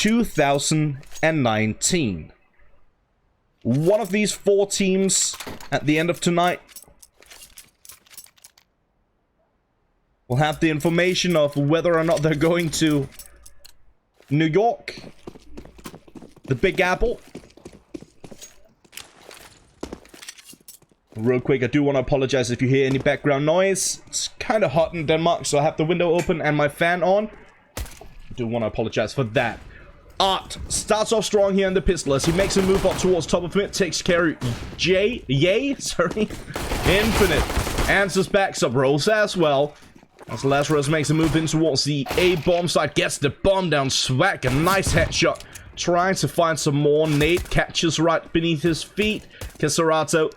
2019. One of these 4 teams at the end of tonight will have the information of whether or not they're going to New York, the Big Apple. Real quick, I do want to apologize if you hear any background noise. It's kind of hot in Denmark, so I have the window open and my fan on. I do want to apologize for that. Art starts off strong here in the pistol as he makes a move up towards top of mid, takes care of Infinite. Answers backs up Rosa as well. As Lazarus makes a move in towards the A bomb side, gets the bomb down, swag, a nice headshot. Trying to find some more. Nate catches right beneath his feet. Kisarato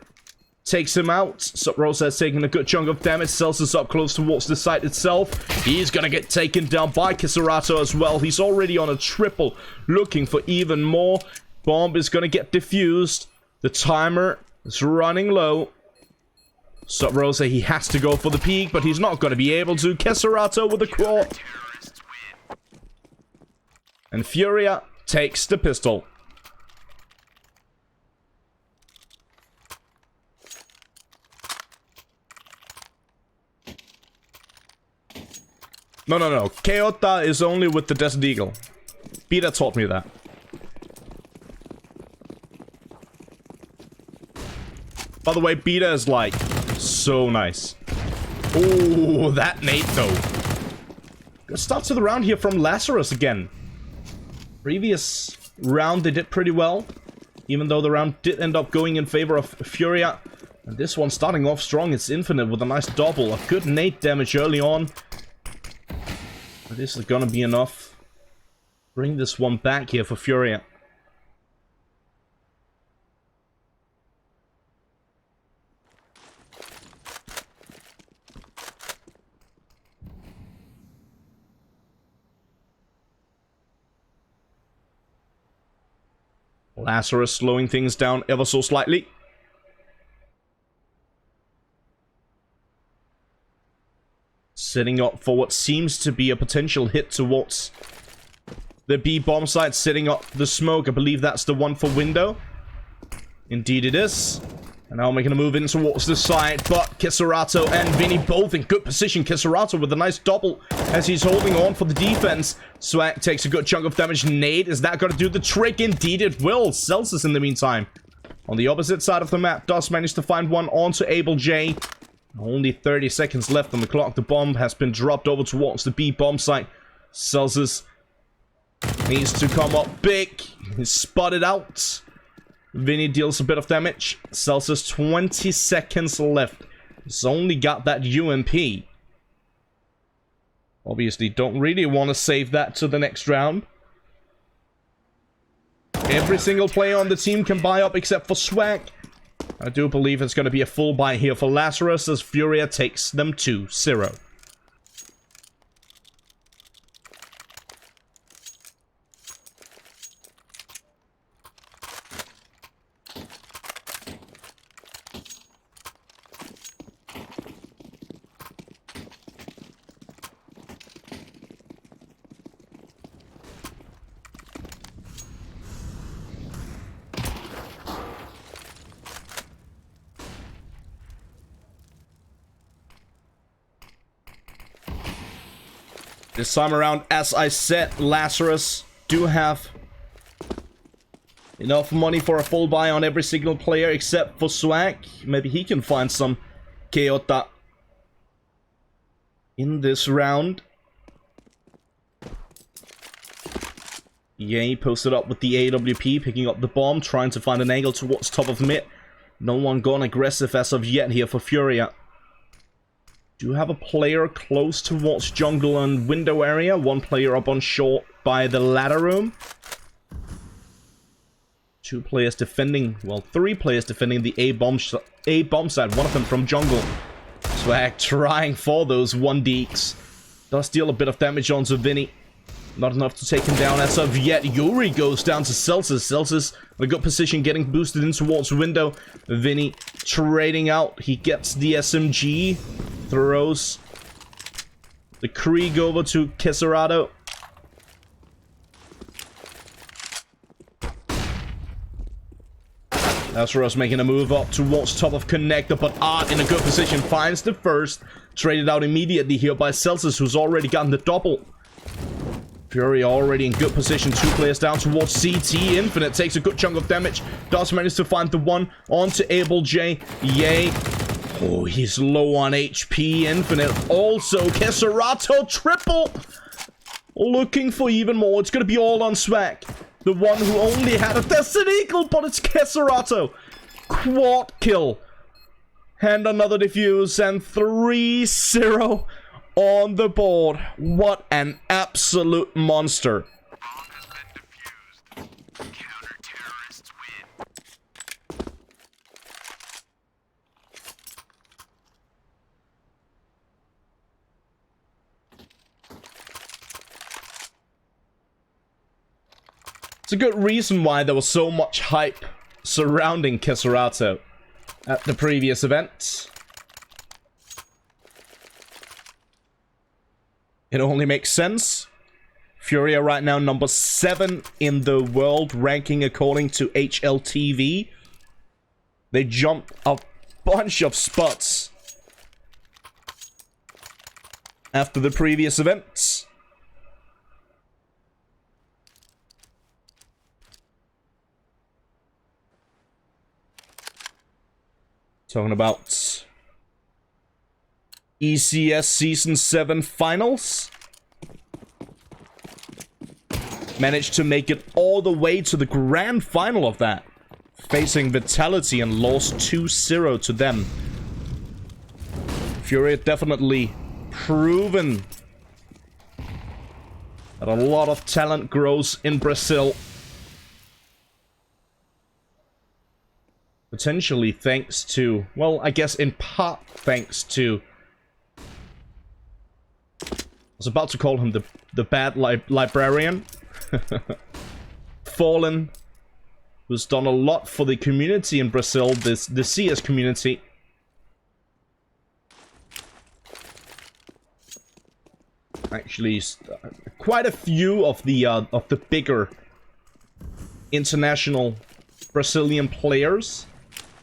takes him out. Sub-Rosa has taken a good chunk of damage. Celsius up close towards the site itself. He's gonna get taken down by Kisarato as well. He's already on a triple, looking for even more. Bomb is gonna get defused. The timer is running low. Sub-Rosa, he has to go for the peak, but he's not gonna be able to. Kisarato with a claw. And FURIA takes the pistol. No. Keota is only with the Desert Eagle. Beta taught me that. By the way, Beta is like so nice. Oh, that nade though. Good start to the round here from Lazarus again. Previous round they did pretty well, even though the round did end up going in favor of FURIA. And this one starting off strong. It's Infinite with a nice double. A good nade damage early on. This is gonna be enough. Bring this one back here for FURIA. Lazarus slowing things down ever so slightly. Setting up for what seems to be a potential hit towards the B bomb site, setting up the smoke. I believe that's the one for window. Indeed it is. And now making a move in towards the side, but Kisarato and Vinny both in good position. Kisarato with a nice double as he's holding on for the defense. Swag takes a good chunk of damage. Nade, is that going to do the trick? Indeed it will. Celsius in the meantime, on the opposite side of the map, does manage to find one onto Able J. Only 30 seconds left on the clock. The bomb has been dropped over towards the B bomb site. Celsius needs to come up big. He's spotted out. Vinny deals a bit of damage. Celsius 20 seconds left. He's only got that UMP. Obviously don't really want to save that to the next round. Every single player on the team can buy up except for Swag. I do believe it's going to be a full buy here for Lazarus as FURIA takes them 2-0. This time around, as I said, Lazarus do have enough money for a full buy on every single player except for Swag. Maybe he can find some Keota in this round. Ye posted up with the AWP, picking up the bomb, trying to find an angle towards top of mid. No one gone aggressive as of yet here for FURIA. Do have a player close towards jungle and window area. One player up on short by the ladder room. 2 players defending, well, 3 players defending the A bomb side. One of them from jungle. Swag trying for those 1Ds. Does deal a bit of damage onto Vinny. Not enough to take him down as of yet. Yuri goes down to Celsius. Celsius in a good position, getting boosted in towards window. Vinny trading out. He gets the SMG. Throws the Krieg over to Kisarato. Lazarus making a move up towards top of connector, but Art in a good position finds the first. Traded out immediately here by Celsius, who's already gotten the double. FURIA already in good position. 2 players down towards CT. Infinite takes a good chunk of damage. Does manage to find the one onto Able J. Yay. Oh, he's low on HP. Infinite also. Keserato triple. Looking for even more. It's going to be all on Swag. The one who only had a Desert Eagle, but it's Keserato. Quad kill. And another defuse, and 3-0 on the board. What an absolute monster. It's a good reason why there was so much hype surrounding Keserato at the previous event. It only makes sense. FURIA right now number 7 in the world ranking according to HLTV. They jumped a bunch of spots after the previous events. Talking about ECS Season 7 Finals. Managed to make it all the way to the grand final of that. Facing Vitality and lost 2-0 to them. FURIA definitely proven that a lot of talent grows in Brazil. Potentially thanks to, well, I guess in part thanks to, I was about to call him the bad librarian. Fallen, who's done a lot for the community in Brazil, the CS community. Actually, quite a few of the bigger international Brazilian players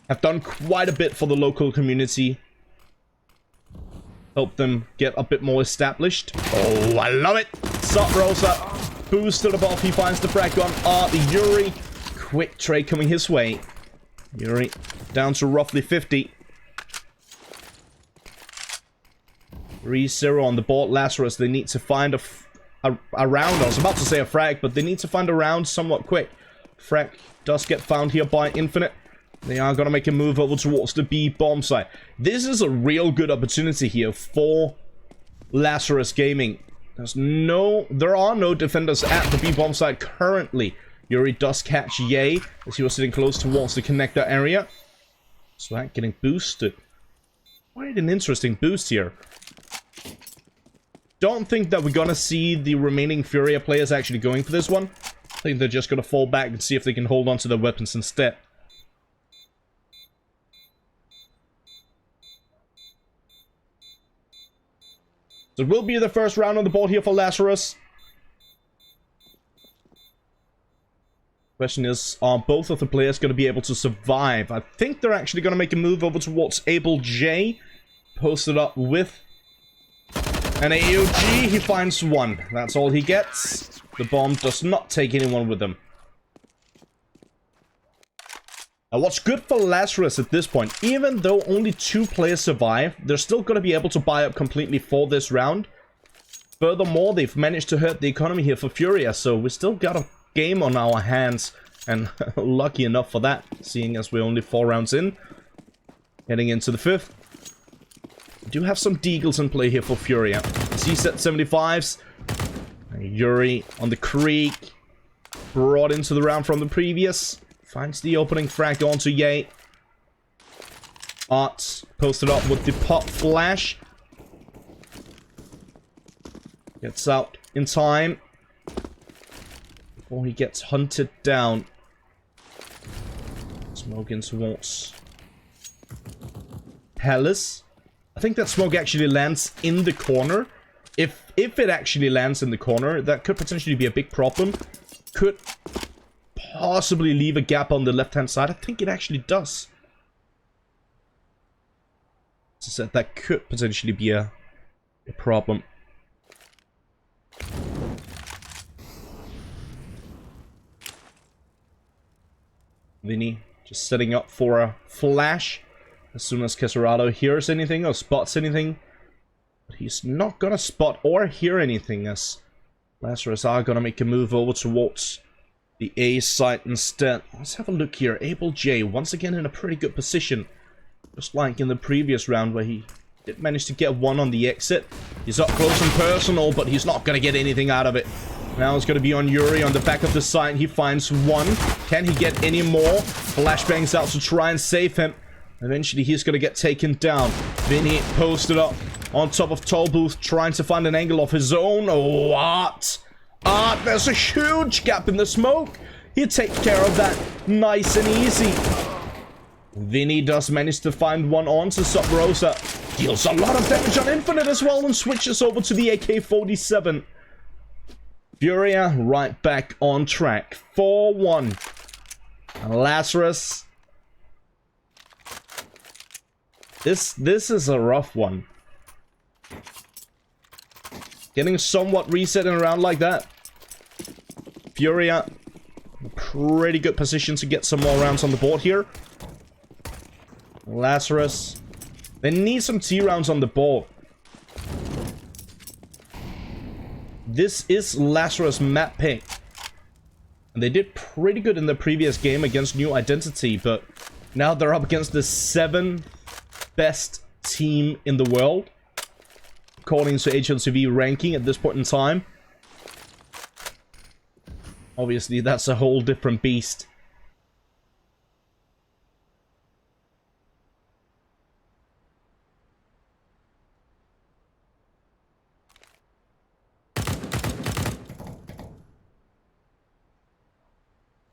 have done quite a bit for the local community. Help them get a bit more established. Oh, I love it! Sup, Rosa? Boosted above, he finds the frag gun. Yuri. Quick trade coming his way. Yuri down to roughly 50. 3-0 on the board. Lazarus, they need to find a round. I was about to say a frag, but they need to find a round somewhat quick. Frag does get found here by Infinite. They are going to make a move over towards the B bomb site. This is a real good opportunity here for Lazarus Gaming. There are no defenders at the B bomb site currently. Yuri does catch Ye as he was sitting close towards the connector area. Swag getting boosted. Quite an interesting boost here. Don't think that we're going to see the remaining FURIA players actually going for this one. I think they're just going to fall back and see if they can hold on to their weapons instead. So it will be the first round on the board here for Lazarus. Question is, are both of the players going to be able to survive? I think they're actually going to make a move over towards Able J. Posted up with an AOG. He finds one. That's all he gets. The bomb does not take anyone with him. Now, what's good for Lazarus at this point, even though only 2 players survive, they're still going to be able to buy up completely for this round. Furthermore, they've managed to hurt the economy here for FURIA, so we still got a game on our hands, and lucky enough for that, seeing as we're only 4 rounds in. Heading into the 5th. We do have some Deagles in play here for FURIA. C-set 75s. Yuri on the creek. Brought into the round from the previous. Finds the opening frag onto Ye. Art posted up with the pop flash. Gets out in time before he gets hunted down. Smoke in towards Palace. I think that smoke actually lands in the corner. If it actually lands in the corner, that could potentially be a big problem. Could possibly leave a gap on the left-hand side? I think it actually does. As I said, that could potentially be a problem. Vinny just setting up for a flash as soon as Quesorado hears anything or spots anything. But he's not gonna spot or hear anything, as Lazarus are gonna make a move over towards the A site instead. Let's have a look here. Able J once again in a pretty good position, just like in the previous round where he did manage to get one on the exit. He's up close and personal, but he's not gonna get anything out of it. Now it's gonna be on Yuri on the back of the site. He finds one. Can he get any more? Flashbangs out to try and save him. Eventually he's gonna get taken down. Vinny posted up on top of Tollbooth, trying to find an angle of his own. What? There's a huge gap in the smoke. He'll take care of that nice and easy. Vinny does manage to find one onto Sub Rosa. Deals a lot of damage on Infinite as well and switches over to the AK-47. FURIA right back on track. 4-1. Lazarus. This is a rough one. Getting somewhat reset in a round like that. FURIA, pretty good position to get some more rounds on the board here. Lazarus, they need some T rounds on the board. This is Lazarus map pick. And they did pretty good in the previous game against New Identity, but now they're up against the 7th best team in the world, according to HLTV ranking at this point in time. Obviously, that's a whole different beast.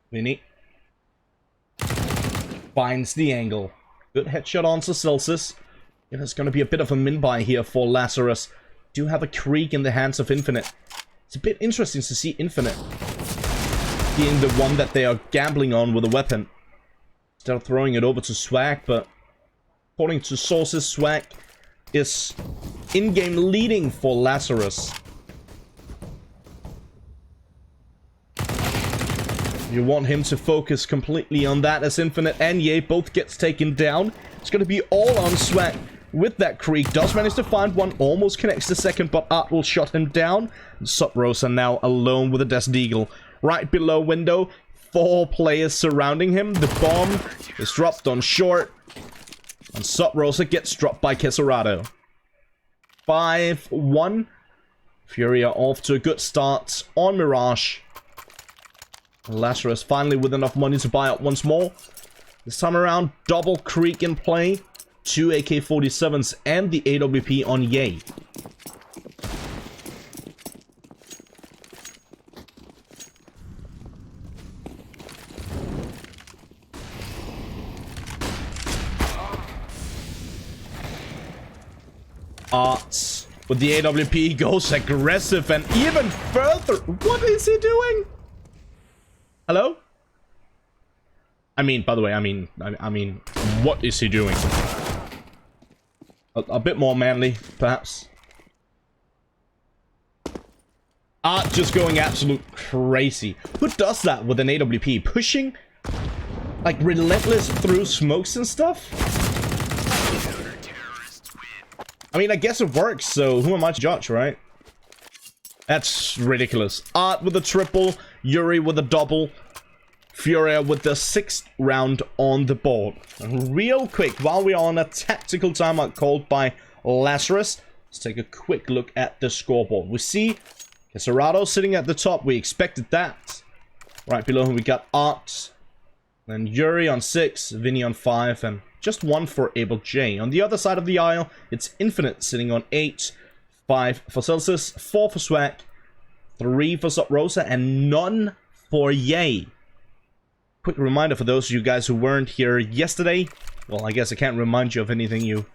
Vinny finds the angle. Good headshot onto Celsius. It is going to be a bit of a min-buy here for Lazarus. Do have a creek in the hands of Infinite. It's a bit interesting to see Infinite being the one that they are gambling on with a weapon, instead of throwing it over to Swag. But according to sources, Swag is in-game leading for Lazarus. You want him to focus completely on that, as Infinite and Ye both gets taken down. It's going to be all on Swag with that creek. Does manage to find one, almost connects the second, but Art will shut him down. Sub Rosa now alone with a Desert Eagle. Right below window, 4 players surrounding him. The bomb is dropped on short, and Sub Rosa gets dropped by Quesorado. 5-1. FURIA off to a good start on Mirage. Lazarus finally with enough money to buy up once more. This time around, double creek in play. 2 AK-47s and the AWP on Ye. Arts with the AWP goes aggressive and even further. What is he doing? Hello? I mean, by the way, I mean, what is he doing? A bit more manly, perhaps. Art just going absolute crazy. Who does that with an AWP? Pushing, like, relentless through smokes and stuff? I mean, I guess it works, so who am I to judge, right? That's ridiculous. Art with a triple, Yuri with a double, FURIA with the 6th round on the board. And real quick, while we are on a tactical timeout called by Lazarus, let's take a quick look at the scoreboard. We see Quesorado sitting at the top. We expected that. Right below him, we got Art, then Yuri on 6, Vinny on 5, and just 1 for Able J. On the other side of the aisle, it's Infinite sitting on 8, 5 for Celsius, 4 for Swag, 3 for Sub Rosa, and none for Ye. Quick reminder for those of you guys who weren't here yesterday. Well, I guess I can't remind you of anything you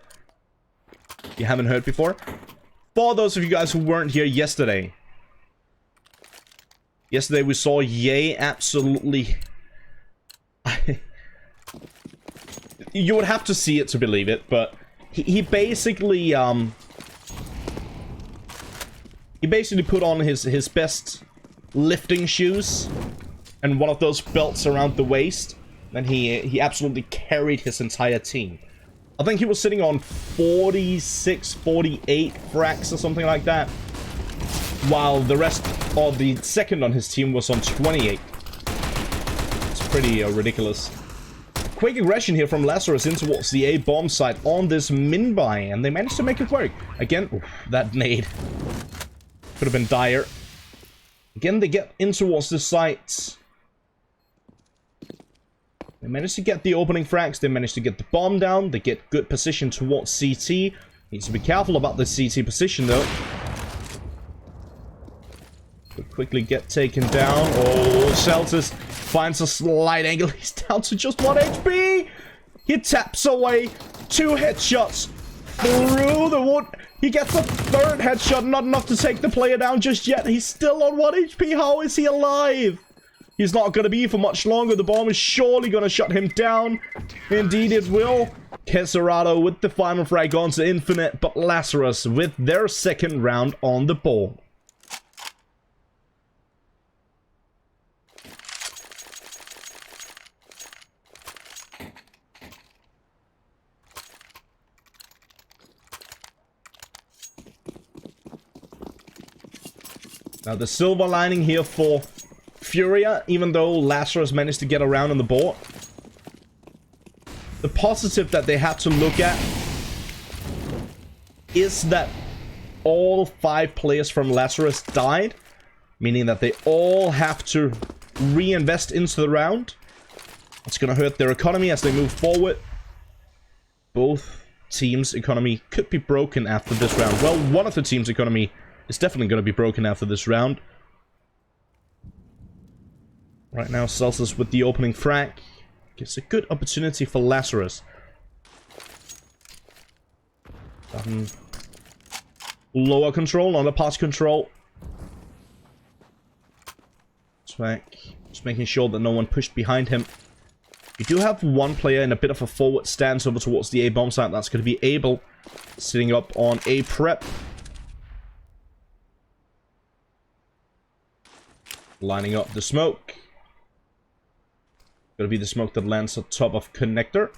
haven't heard before. For those of you guys who weren't here yesterday. Yesterday we saw Ye absolutely You would have to see it to believe it, but he basically put on his best lifting shoes and one of those belts around the waist, and he absolutely carried his entire team. I think he was sitting on 46, 48 frags or something like that, while the rest of the second on his team was on 28. It's pretty ridiculous. Quick aggression here from Lazarus in towards the A bomb site on this min buy, and they managed to make it work. Again, oof, that nade could have been dire. Again, they get in towards the site. They managed to get the opening frags. They managed to get the bomb down. They get good position towards CT. Needs to be careful about the CT position, though. Could quickly get taken down. Oh, Celsius finds a slight angle. He's down to just 1 HP. He taps away 2 headshots through the wood. He gets a 3rd headshot. Not enough to take the player down just yet. He's still on 1 HP. How is he alive? He's not going to be for much longer. The bomb is surely going to shut him down. Indeed it will. Kesserado with the final frag onto Infinite, but Lazarus with their 2nd round on the board. Now the silver lining here for FURIA, even though Lazarus managed to get around on the board, the positive that they had to look at is that all 5 players from Lazarus died, meaning that they all have to reinvest into the round. It's gonna hurt their economy as they move forward. Both teams' economy could be broken after this round. Well, one of the teams' economy is definitely going to be broken after this round. Right now, Celsius with the opening frag gives a good opportunity for Lazarus. Lower control, underpass control. Just making sure that no one pushed behind him. You do have one player in a bit of a forward stance over towards the A bomb site. That's going to be Abel, sitting up on A prep. Lining up the smoke. Gonna be the smoke that lands on top of connector.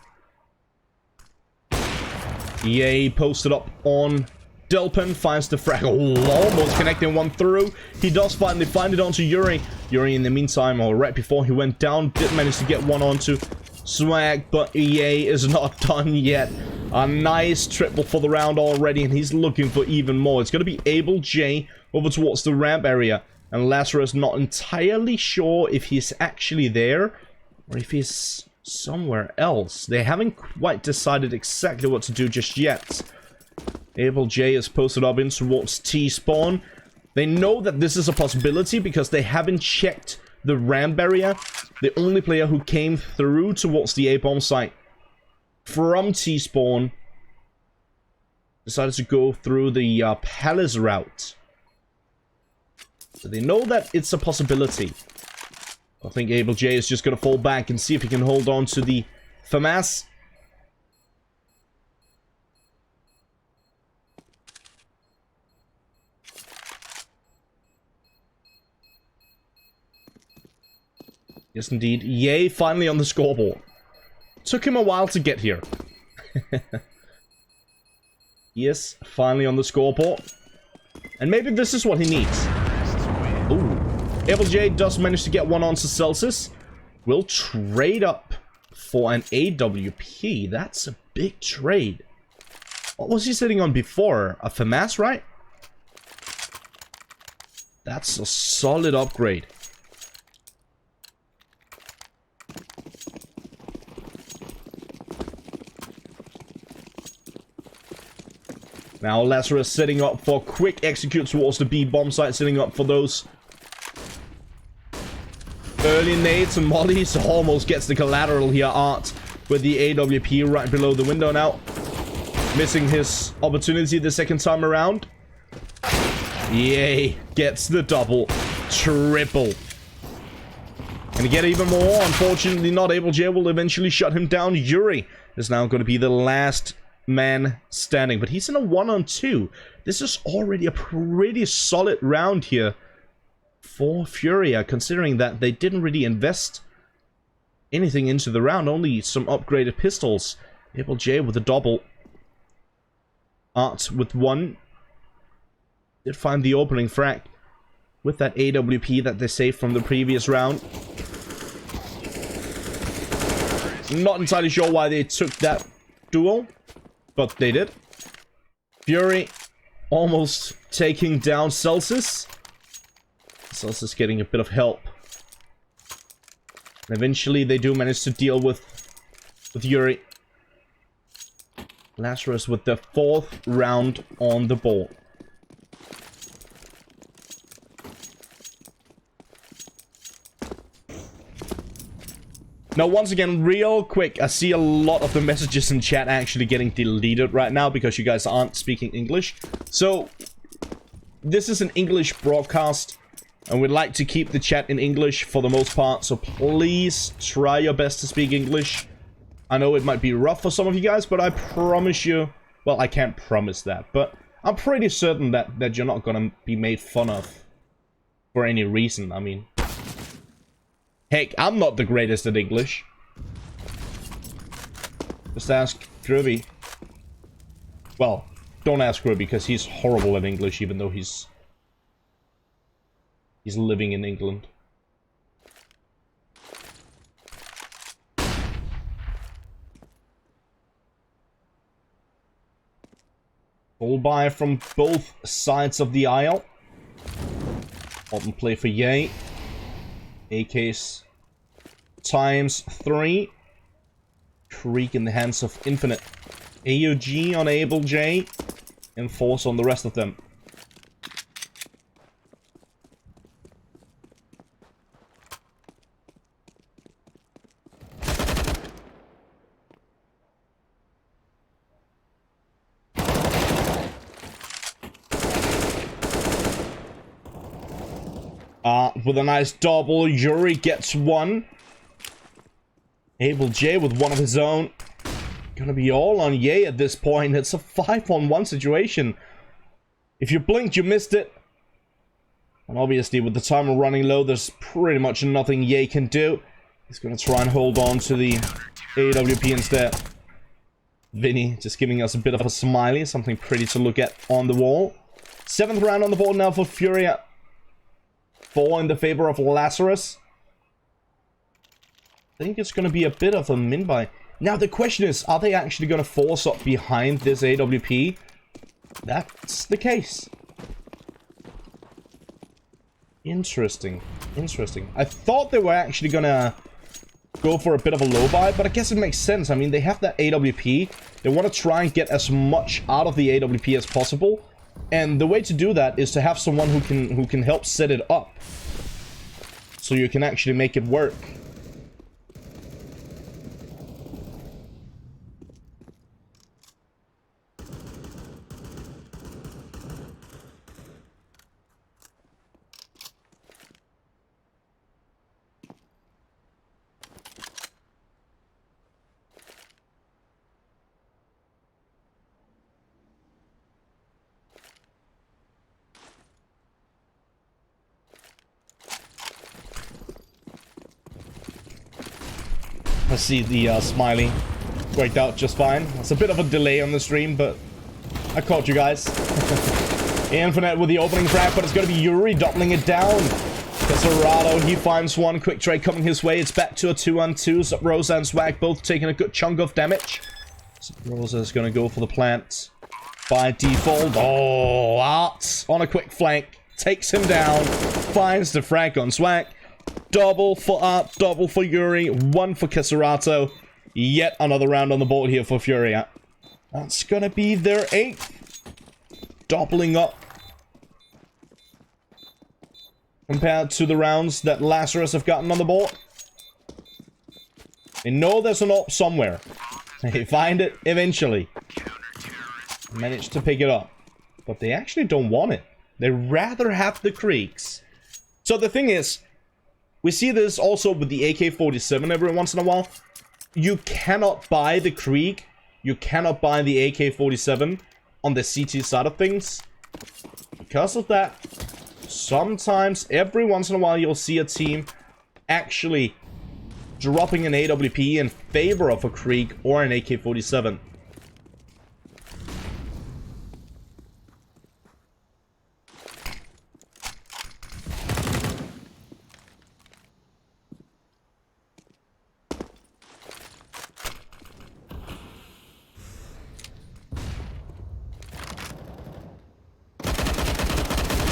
EA posted up on Delpin, finds the frag. Oh, almost connecting one through. He does finally find it onto Yuri. Yuri in the meantime, or right before he went down, did manage to get one onto Swag, but EA is not done yet. A nice triple for the round already, and he's looking for even more. It's gonna be Abel J over towards the ramp area. And Lazarus not entirely sure if he's actually there or if he's somewhere else. They haven't quite decided exactly what to do just yet. Abel J is posted up in towards T-spawn. They know that this is a possibility because they haven't checked the ramp area. The only player who came through towards the A-bomb site from T-spawn decided to go through the Palace route. So they know that it's a possibility. I think Abel J is just going to fall back and see if he can hold on to the FAMAS. Yes, indeed. Yay, finally on the scoreboard. Took him a while to get here. Yes, finally on the scoreboard. And maybe this is what he needs. Ooh. Abel J does manage to get one onto Celsius. We'll trade up for an AWP. That's a big trade. What was he sitting on before? A FAMAS, right? That's a solid upgrade. Now Lazarus setting up for quick execute towards the B bomb site, setting up for those early nades and mollies. Almost gets the collateral here. Art with the AWP right below the window now. Missing his opportunity the second time around. Yay, gets the double. Triple. And Gonna get even more. Unfortunately, not able. Jay will eventually shut him down. Yuri is now going to be the last man standing. But he's in a 1-on-2. This is already a pretty solid round here for FURIA, considering that they didn't really invest anything into the round. Only some upgraded pistols. Able J with a double. Art with one. Did find the opening frag with that AWP that they saved from the previous round. Not entirely sure why they took that duel, but they did. Fury almost taking down Celsius. Celsius getting a bit of help. And eventually they do manage to deal with Yuri. Lazarus with the 4th round on the board. Now, once again, real quick, I see a lot of the messages in chat actually getting deleted right now because you guys aren't speaking English. So, this is an English broadcast, and we'd like to keep the chat in English for the most part, so please try your best to speak English. I know it might be rough for some of you guys, but I promise you... Well, I can't promise that, but I'm pretty certain that you're not gonna be made fun of for any reason. I mean... Heck, I'm not the greatest at English. Just ask Groovy. Well, don't ask Groovy because he's horrible at English, even though he's living in England. Full buy from both sides of the aisle. Open play for Ye. AKs times 3. Creek in the hands of Infinite. AUG on Able J. And Force on the rest of them. With a nice double, Yuri gets one. Able J with one of his own. Gonna be all on Ye at this point. It's a 5-on-1 situation. If you blinked, you missed it. And obviously, with the timer running low, there's pretty much nothing Ye can do. He's gonna try and hold on to the AWP instead. Vinny just giving us a bit of a smiley. Something pretty to look at on the wall. 7th round on the board now for FURIA. 4 in the favor of Lazarus. I think it's going to be a bit of a min-buy. Now, the question is, are they actually going to force up behind this AWP? That's the case. Interesting. Interesting. I thought they were actually going to go for a bit of a low buy, but I guess it makes sense. I mean, they have that AWP. They want to try and get as much out of the AWP as possible. And the way to do that is to have someone who can help set it up. So you can actually make it work. I see the smiley worked out just fine. It's a bit of a delay on the stream, but I caught you guys. Infinite with the opening frag, but it's going to be Yuri doubling it down. Casarado, he finds one. Quick trade coming his way. It's back to a 2-on-2. So Rosa and Swag both taking a good chunk of damage. So Rosa is going to go for the plant by default. Oh, Art on a quick flank. Takes him down. Finds the frag on Swag. Double for Art, double for Yuri, 1 for Casarato. Yet another round on the board here for FURIA. That's gonna be their 8th. Doubling up. Compared to the rounds that Lazarus have gotten on the board. They know there's an AWP somewhere. They find it eventually. Manage to pick it up. But they actually don't want it. They rather have the creeks. So the thing is, We see this also with the AK-47 every once in a while. You cannot buy the Krieg, you cannot buy the AK-47 on the CT side of things. Because of that, sometimes, every once in a while, you'll see a team actually dropping an AWP in favor of a Krieg or an AK-47.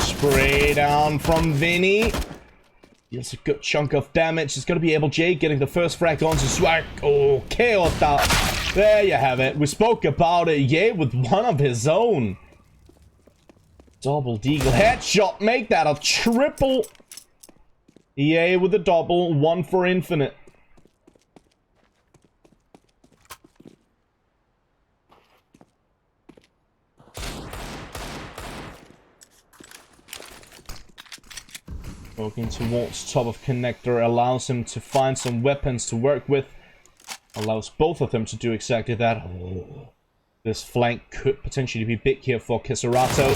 Spray down from Vinny. Deals a good chunk of damage. It's going to be Able J getting the first frag onto Swag. Okay, there you have it. We spoke about it. Yay, with one of his own. Double deagle headshot. Make that a triple. Yay with a double. One for infinite. Working towards top of connector allows him to find some weapons to work with. Allows both of them to do exactly that. Oh, this flank could potentially be big here for Keserato.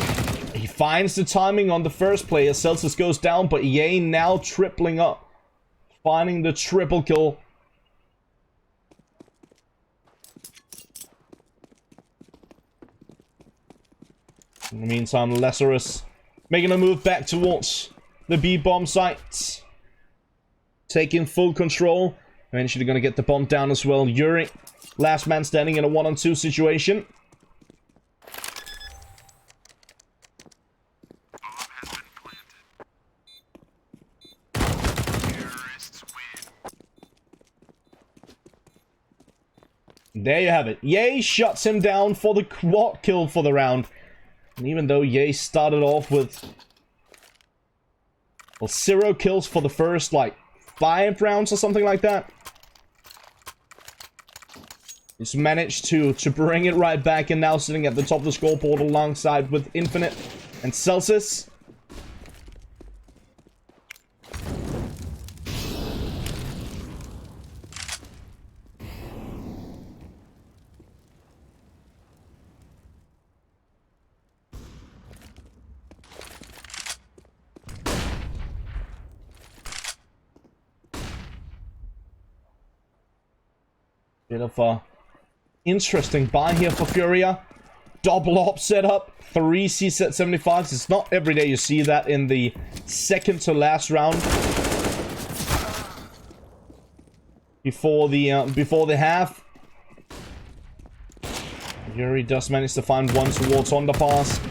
He finds the timing on the first player. Celsius goes down, but EA now tripling up. Finding the triple kill. In the meantime, Lazarus making a move back towards the B-bomb sites. Taking full control. Eventually gonna get the bomb down as well. Yuri, last man standing in a 1-on-2 situation. There you have it. Ye shuts him down for the quad kill for the round. And even though Ye started off with, well, 0 kills for the first, like, 5 rounds or something like that, he's managed to bring it right back, and now sitting at the top of the scoreboard alongside with Infinite and Celsius. Bit of a interesting buy here for FURIA. Double op setup, 3 CZ75s. It's not every day you see that in the second to last round. Before the half. Yuri does manage to find one towards underpass.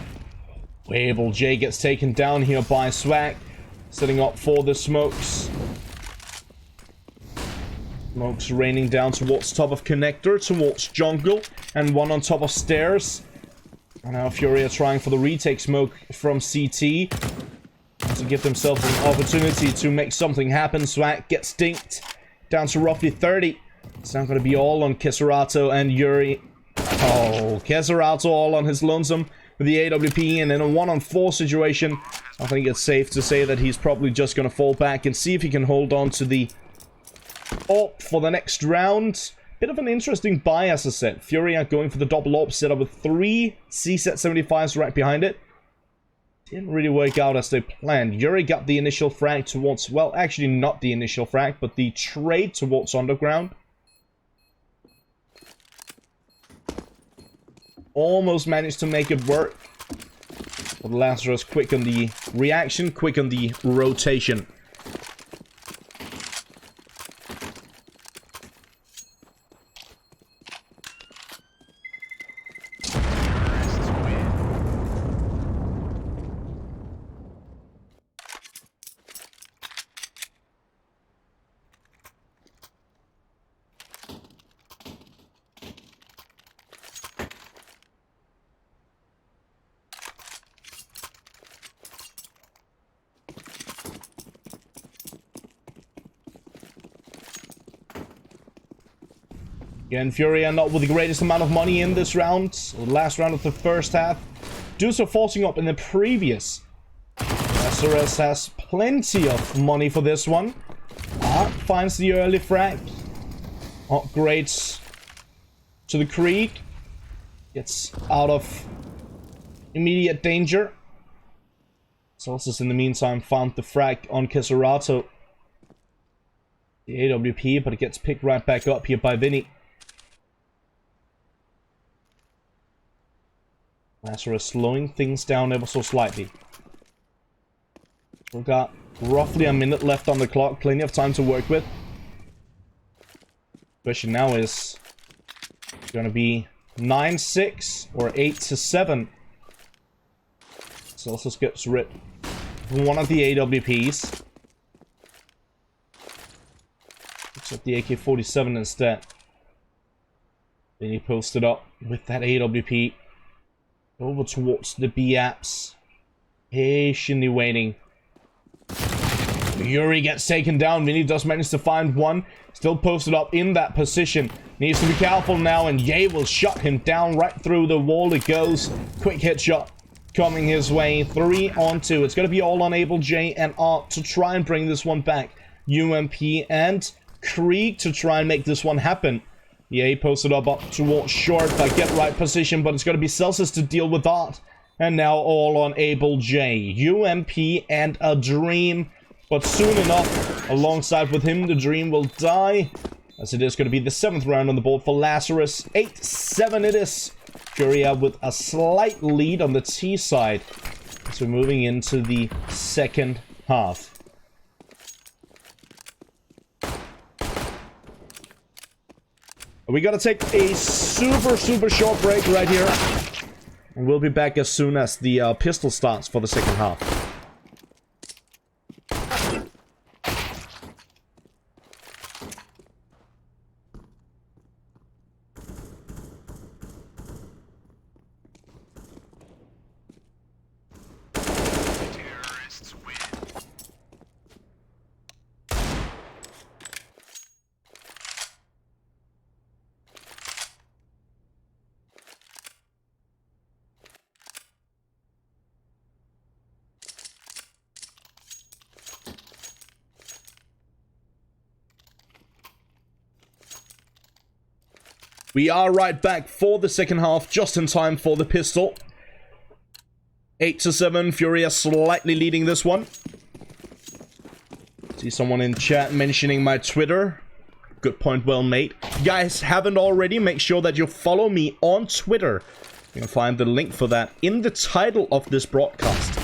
Able J gets taken down here by Swag. Setting up for the smokes. Smokes raining down towards top of connector, towards jungle, and one on top of stairs. And now FURIA trying for the retake smoke from CT to give themselves an opportunity to make something happen. Swag gets dinked down to roughly 30. It's not going to be all on Keserato and Yuri. Oh, Keserato all on his lonesome with the AWP, and in a 1-on-4 situation, I think it's safe to say that he's probably just going to fall back and see if he can hold on to the AWP for the next round. Bit of an interesting buy, as I said. FURIA going for the double AWP setup with 3 CZ75s right behind it. Didn't really work out as they planned. Yuri got the initial frag towards, well, actually not the initial frag, but the trade towards underground. Almost managed to make it work. But Lazarus quick on the reaction, quick on the rotation. Again, FURIA not with the greatest amount of money in this round. The last round of the first half. Due to forcing up in the previous. Lazarus has plenty of money for this one. Art finds the early frag. Upgrades to the Creek. Gets out of immediate danger. Lazarus in the meantime found the frag on Keserato. The AWP, but it gets picked right back up here by Vinny. Lazarus slowing things down ever so slightly. We've got roughly a minute left on the clock, plenty of time to work with. Question now is going to be 9-6 or 8-7. So Lazarus gets rid of one of the AWPs. Looks like the AK-47 instead. Then he posted up with that AWP over towards the B-apps. Patiently waiting. Yuri gets taken down. Vinny does manage to find one. Still posted up in that position. Needs to be careful now, and Ye will shut him down right through the wall. It goes. Quick headshot coming his way. 3 on 2. It's going to be all on Able J and Art to try and bring this one back. UMP and Krieg to try and make this one happen. Ye posted up towards short, but get right position, but it's going to be Celsius to deal with Art. And now all on Able J. UMP and a Dream. But soon enough, alongside with him, the Dream will die. As it is going to be the 7th round on the board for Lazarus. 8-7 it is. FURIA with a slight lead on the T side. So moving into the second half. We gotta take a super short break right here. And we'll be back as soon as the pistol starts for the second half. We are right back for the second half, just in time for the pistol. 8-7, FURIA slightly leading this one. See someone in chat mentioning my Twitter. Good point, well made. If you guys haven't already, make sure that you follow me on Twitter. You can find the link for that in the title of this broadcast.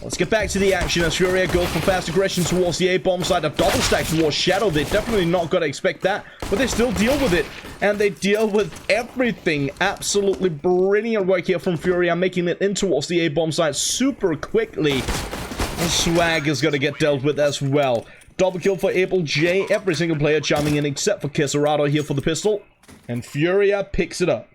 Let's get back to the action as FURIA goes for fast aggression towards the A-bomb side. A double stack towards Shadow. They're definitely not going to expect that, but they still deal with it. And they deal with everything. Absolutely brilliant work here from FURIA, making it in towards the A-bomb side super quickly. And Swag is going to get dealt with as well. Double kill for Able J. Every single player chiming in except for Keserato here for the pistol. And FURIA picks it up.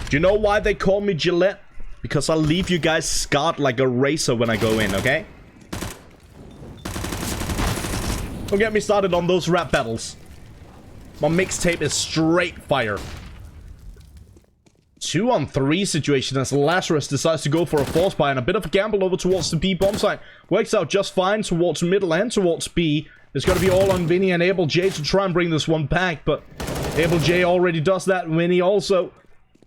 Do you know why they call me Gillette? Because I'll leave you guys scarred like a razor when I go in, okay? Don't get me started on those rap battles. My mixtape is straight fire. 2-on-3 situation as Lazarus decides to go for a force buy and a bit of a gamble over towards the B bomb site. Works out just fine towards middle and towards B. It's going to be all on Vinny and Able J to try and bring this one back, but Able J already does that. Vinny also.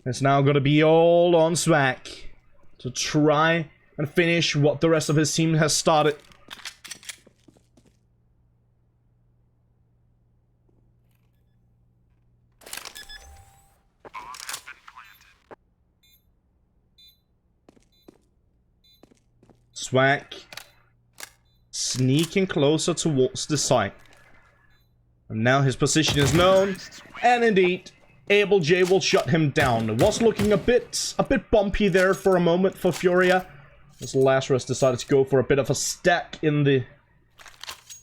It's now going to be all on Swag to try and finish what the rest of his team has started. Swag sneaking closer towards the site. And now his position is known, and indeed Able J will shut him down. It was looking a bit bumpy there for a moment for FURIA, as Lazarus decided to go for a bit of a stack in the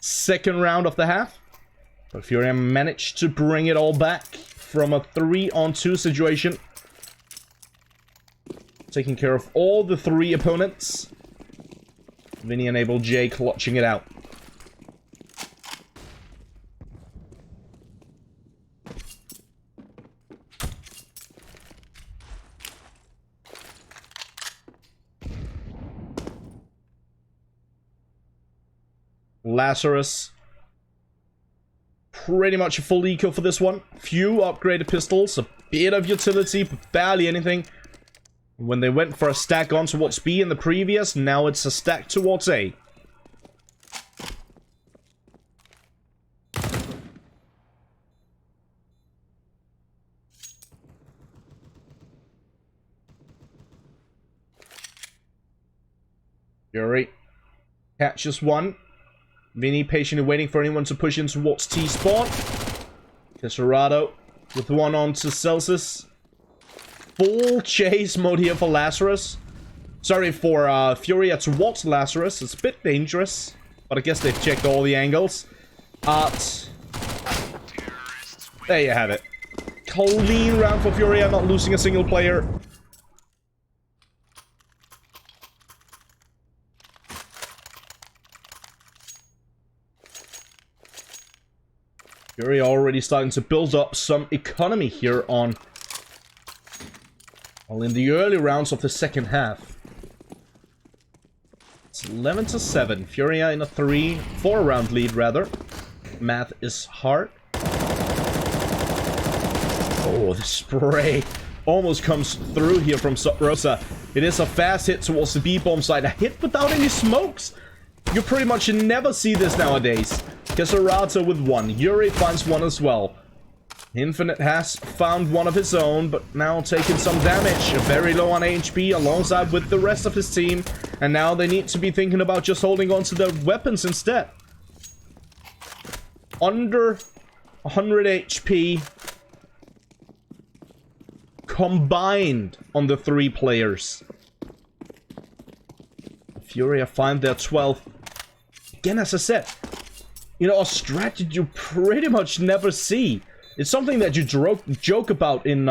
second round of the half. But FURIA managed to bring it all back from a 3-on-2 situation. taking care of all the 3 opponents. Vinny and Able J clutching it out. Lazarus. Pretty much a full eco for this one. Few upgraded pistols, a bit of utility, but barely anything. When they went for a stack on towards B in the previous, now it's a stack towards A. Fury catches one. Vinny patiently waiting for anyone to push in towards T-spawn. Tesserado with one on to Celsius. Full chase mode here for Lazarus. Sorry, for FURIA towards Lazarus. It's a bit dangerous, but I guess they've checked all the angles. There you have it. Clean round for FURIA, not losing a single player. FURIA already starting to build up some economy here on... well, in the early rounds of the second half. It's 11-7. FURIA in a 4 round lead, rather. Math is hard. Oh, the spray almost comes through here from Rosa. It is a fast hit towards the B-bomb side. A hit without any smokes. You pretty much never see this nowadays. Kesarata with one. Yuri finds one as well. Infinite has found one of his own, but now taking some damage. Very low on HP alongside with the rest of his team. And now they need to be thinking about just holding on to their weapons instead. Under 100 HP combined on the 3 players. FURIA find their 12th. Again, as I said, you know, a strategy you pretty much never see. It's something that you joke about in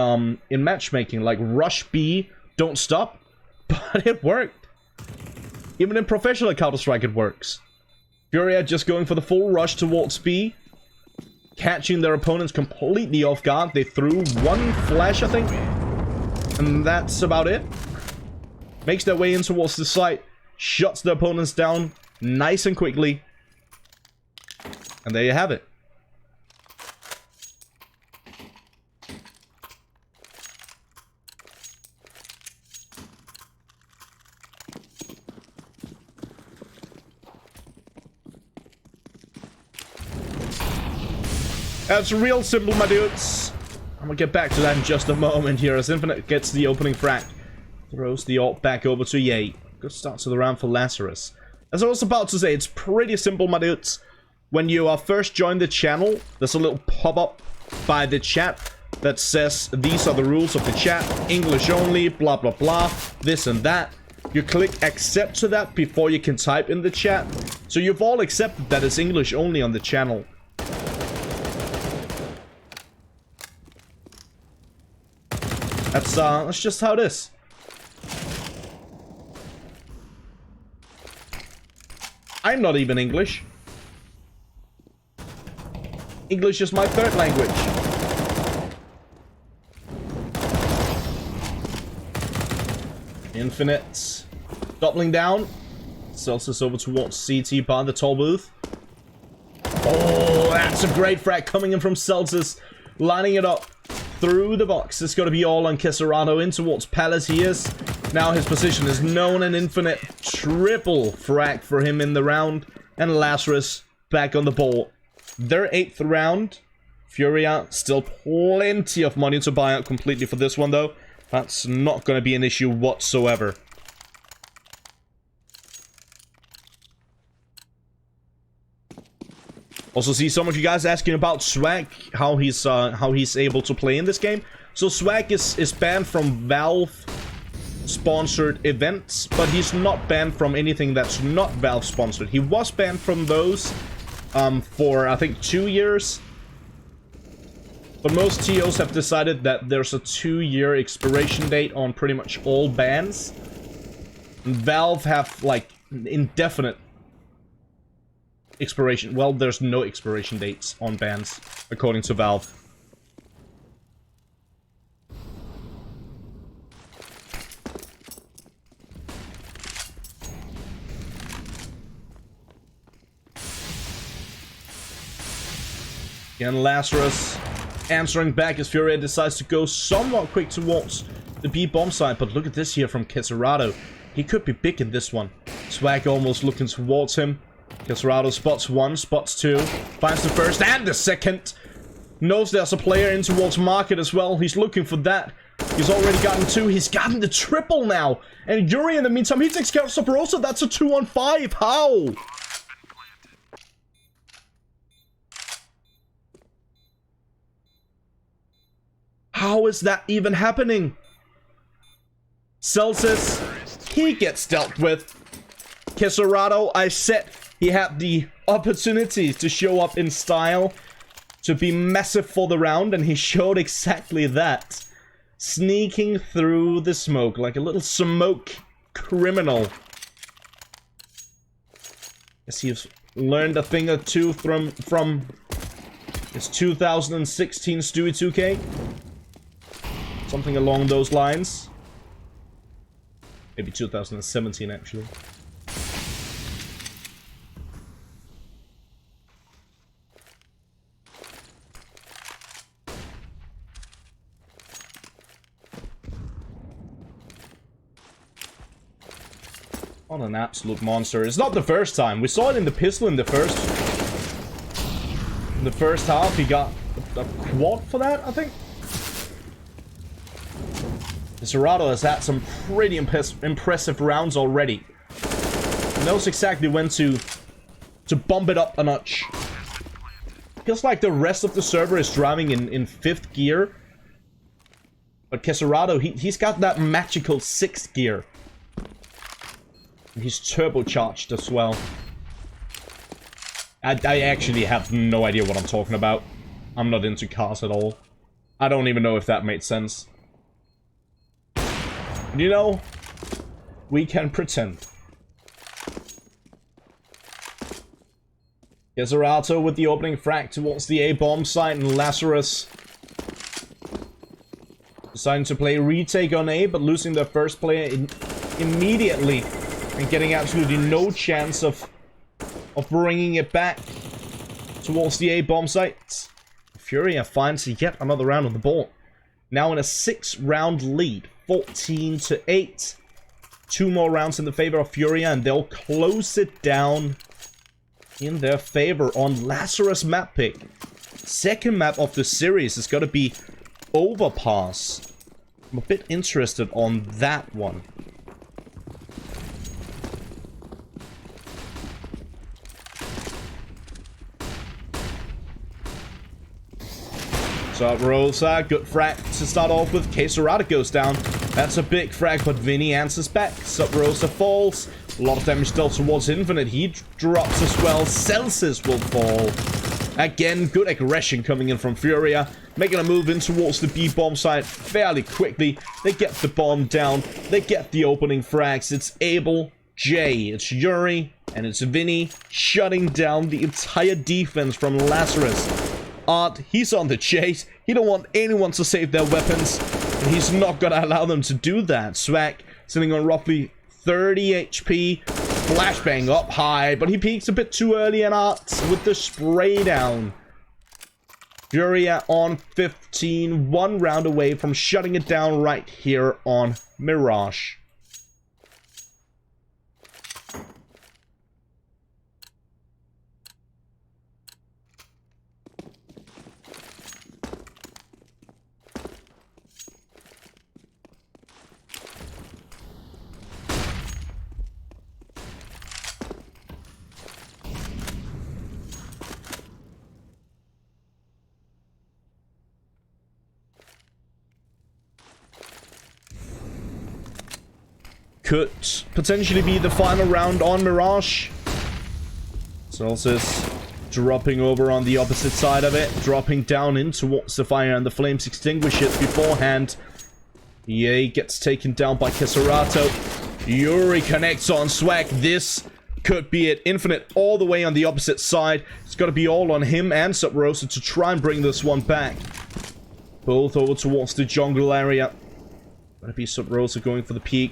matchmaking, like rush B, don't stop, but it worked. Even in professional Counter-Strike it works. FURIA just going for the full rush towards B, catching their opponents completely off guard. They threw one flash, I think, and that's about it. Makes their way in towards the site, shuts the opponents down nice and quickly, and there you have it. That's real simple, my dudes. I'm gonna get back to that in just a moment here as Infinite gets the opening frag. Throws the ult back over to Ye. Good start to the round for Lazarus. As I was about to say, it's pretty simple, my dudes. When you first join the channel, there's a little pop-up by the chat that says these are the rules of the chat. English only, blah blah blah, this and that. You click accept to that before you can type in the chat. So you've all accepted that it's English only on the channel. That's just how it is. I'm not even English. English is my 3rd language. Infinite. Doubling down. Celsius over towards CT by the toll booth. Oh, that's a great frag coming in from Celsius. Lining it up through the box. It's going to be all on Kesarado in towards Palace. He is. Now his position is known, and Infinite triple frag for him in the round. And Lazarus back on the ball. Their 8th round. FURIA still plenty of money to buy out completely for this one, though. That's not going to be an issue whatsoever. Also see some of you guys asking about Swag, how he's able to play in this game. So Swag is banned from Valve sponsored events, but he's not banned from anything that's not Valve sponsored. He was banned from those for I think 2 years. But most TOs have decided that there's a 2-year expiration date on pretty much all bans. And Valve have, like, indefinite expiration. Well, there's no expiration dates on bans, according to Valve. Again, Lazarus answering back as FURIA decides to go somewhat quick towards the B bomb side, but look at this here from Qualifier. He could be big in this one. Swag almost looking towards him. Qualifier spots one, spots two, finds the first and the second. Knows there's a player in towards market as well. He's looking for that. He's already gotten two. He's gotten the triple now. And Yuri in the meantime, he takes care of Sabrosa. That's a 2-on-5. How? How is that even happening? Celsius, he gets dealt with. Qualifier, I said he had the opportunity to show up in style, to be massive for the round, and he showed exactly that. Sneaking through the smoke like a little smoke criminal. Guess he's learned a thing or two from his 2016 Stewie 2K. Something along those lines. Maybe 2017, actually. What an absolute monster. It's not the first time. We saw it in the pistol in the first half. He got a quad for that, I think. Lazarus has had some pretty impressive rounds already. He knows exactly when to bump it up a notch. Feels like the rest of the server is driving in 5th gear. But Qualifier, he's got that magical 6th gear. And he's turbocharged as well. I actually have no idea what I'm talking about. I'm not into cars at all. I don't even know if that made sense. You know, we can pretend. Qualifier with the opening frag towards the A-bomb site, and Lazarus deciding to play retake on A, but losing their first player immediately and getting absolutely no chance of bringing it back towards the A-bomb site. FURIA finds yet another round on the board. Now in a 6-round lead. 14-8. 2 more rounds in the favor of FURIA, and they'll close it down in their favor on Lazarus map pick. Second map of the series is going to be Overpass. I'm a bit interested on that one. So Rosa, good frag to start off with. Qualifier goes down. That's a big frag, but Vinny answers back. Sub-Rosa falls. A lot of damage dealt towards Infinite. He drops as well. Celsius will fall. Again, good aggression coming in from FURIA. Making a move in towards the B-bomb site fairly quickly. They get the bomb down. They get the opening frags. It's Abel, Jay, it's Yuri, and it's Vinny shutting down the entire defense from Lazarus. Art, he's on the chase. He don't want anyone to save their weapons, and he's not gonna allow them to do that. Swag sitting on roughly 30 HP. Flashbang up high, but he peaks a bit too early, and Art with the spray down. FURIA on 15, 1 round away from shutting it down right here on Mirage. Could potentially be the final round on Mirage. Celsius Dropping over on the opposite side of it. Dropping down in towards the fire, and the flames extinguish it beforehand. EA gets taken down by Keserato. Yuri connects on Swag. This could be it. Infinite all the way on the opposite side. It's got to be all on him and Sub Rosa to try and bring this one back. Both over towards the jungle area. Gonna be Sub Rosa going for the peak.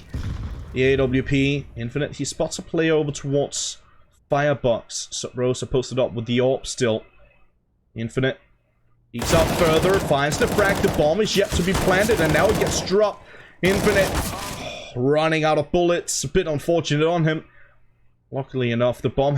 The AWP. Infinite. He spots a player over towards Firebox. Sub Rosa posted up with the AWP still. Infinite. Eats up further. Finds the frag. The bomb is yet to be planted, and now it gets dropped. Infinite. Running out of bullets. A bit unfortunate on him. Luckily enough, the bomb